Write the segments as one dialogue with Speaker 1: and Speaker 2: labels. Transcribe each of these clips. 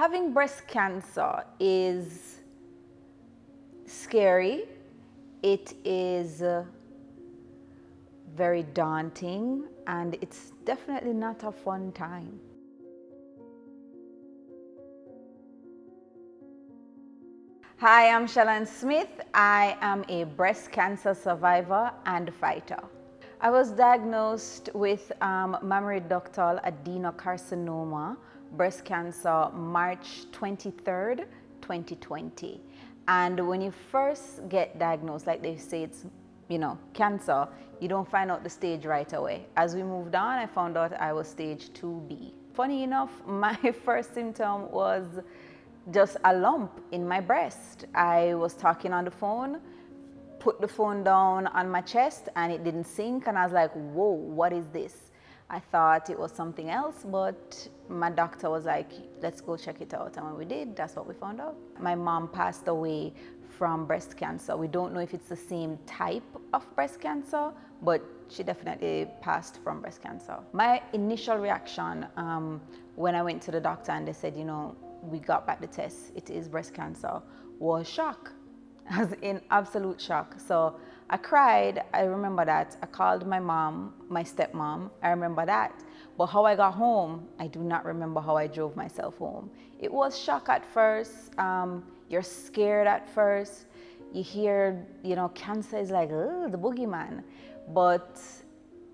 Speaker 1: Having breast cancer is scary. It is very daunting, and it's definitely not a fun time. Hi, I'm Chelan Smith. I am a breast cancer survivor and fighter. I was diagnosed with mammary ductal adenocarcinoma, breast cancer, March 23rd, 2020. And when you first get diagnosed, like they say, it's cancer, you don't find out the stage right away. As we moved on, I found out I was stage 2B. Funny enough, my first symptom was just a lump in my breast. I was talking on the phone, put the phone down on my chest, and it didn't sync, and I was like, whoa, what is this? I thought it was something else, but my doctor was like, let's go check it out. And when we did, that's what we found out. My mom passed away from breast cancer. We don't know if it's the same type of breast cancer, but she definitely passed from breast cancer. My initial reaction when I went to the doctor and they said, we got back the test, it is breast cancer, was shock. I was in absolute shock. So I cried, I remember that. I called my mom, my stepmom, I remember that. But how I got home, I do not remember how I drove myself home. It was shock at first. You're scared at first. You hear, cancer is like, oh, the boogeyman. But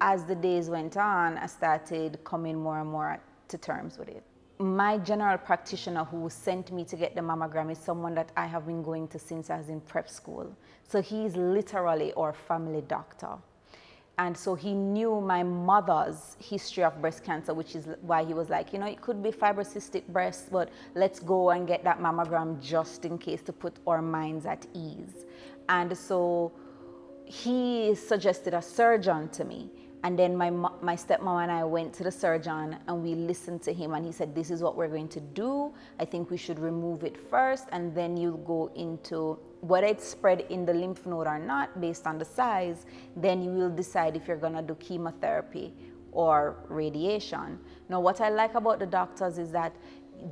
Speaker 1: as the days went on, I started coming more and more to terms with it. My general practitioner who sent me to get the mammogram is someone that I have been going to since I was in prep school. So he's literally our family doctor. And so he knew my mother's history of breast cancer, which is why he was like, it could be fibrocystic breast, but let's go and get that mammogram just in case, to put our minds at ease. And so he suggested a surgeon to me. And then my stepmom and I went to the surgeon and we listened to him, and he said, this is what we're going to do. I think we should remove it first, and then you'll go into whether it's spread in the lymph node or not based on the size. Then you will decide if you're gonna do chemotherapy or radiation. Now, what I like about the doctors is that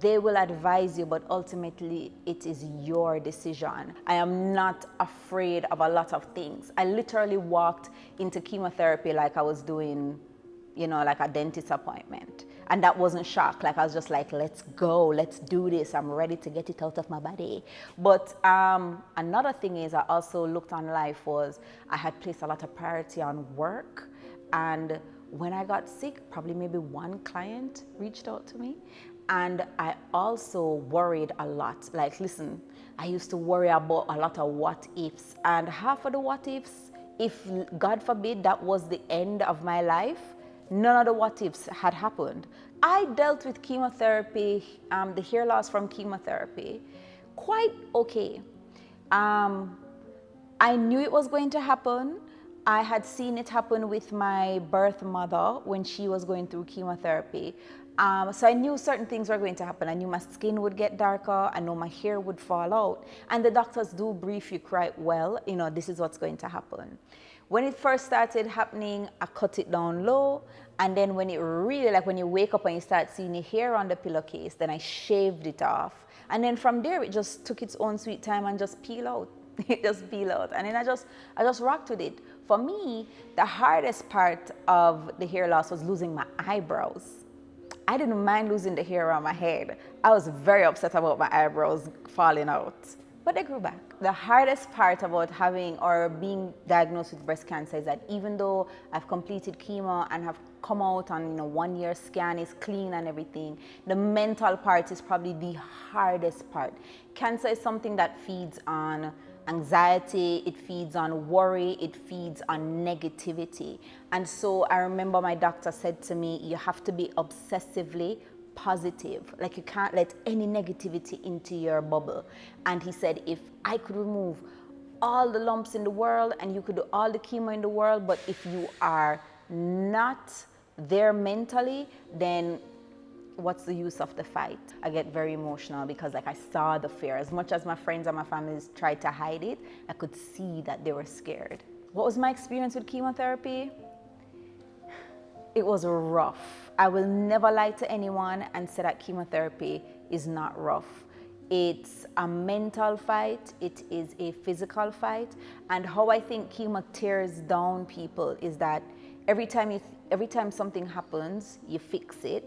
Speaker 1: they will advise you, but ultimately it is your decision. I am not afraid of a lot of things. I literally walked into chemotherapy like I was doing, like a dentist appointment. And that wasn't shock. Like, I was just like, let's go, let's do this. I'm ready to get it out of my body. But another thing is, I also looked on life was, I had placed a lot of priority on work. And when I got sick, probably maybe one client reached out to me. And I also worried a lot. Like, listen, I used to worry about a lot of what ifs. And half of the what ifs, if God forbid that was the end of my life, none of the what ifs had happened. I dealt with chemotherapy, the hair loss from chemotherapy, quite okay. I knew it was going to happen. I had seen it happen with my birth mother when she was going through chemotherapy. So I knew certain things were going to happen. I knew my skin would get darker. I know my hair would fall out. And the doctors do brief you quite well, this is what's going to happen. When it first started happening, I cut it down low. And then when it really, like when you wake up and you start seeing your hair on the pillowcase, then I shaved it off. And then from there, it just took its own sweet time and just peel out. It just peel out. And then I just rocked with it. For me, the hardest part of the hair loss was losing my eyebrows. I didn't mind losing the hair on my head. I was very upset about my eyebrows falling out, but they grew back. The hardest part about having or being diagnosed with breast cancer is that even though I've completed chemo and have come out on 1 year scan, is clean and everything, the mental part is probably the hardest part. Cancer is something that feeds on anxiety, it feeds on worry, it feeds on negativity. And so I remember my doctor said to me, you have to be obsessively positive. Like, you can't let any negativity into your bubble. And he said, if I could remove all the lumps in the world and you could do all the chemo in the world, but if you are not there mentally, then what's the use of the fight? I get very emotional because I saw the fear. As much as my friends and my family tried to hide it, I could see that they were scared. What was my experience with chemotherapy? It was rough. I will never lie to anyone and say that chemotherapy is not rough. It's a mental fight, it is a physical fight, and how I think chemo tears down people is that every time something happens, you fix it,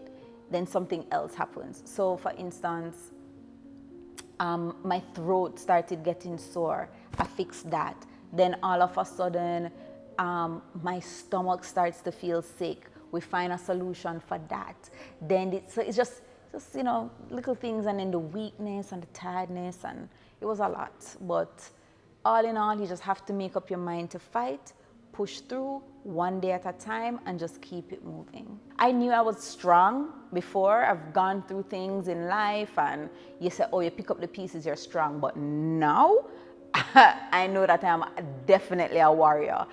Speaker 1: then something else happens. So for instance, my throat started getting sore, I fixed that. Then all of a sudden, my stomach starts to feel sick. We find a solution for that. Then it's just little things, and then the weakness and the tiredness, and it was a lot. But all in all, you just have to make up your mind to fight, push through one day at a time, and just keep it moving. I knew I was strong before. I've gone through things in life, and you say, oh, you pick up the pieces, you're strong. But now, I know that I'm definitely a warrior.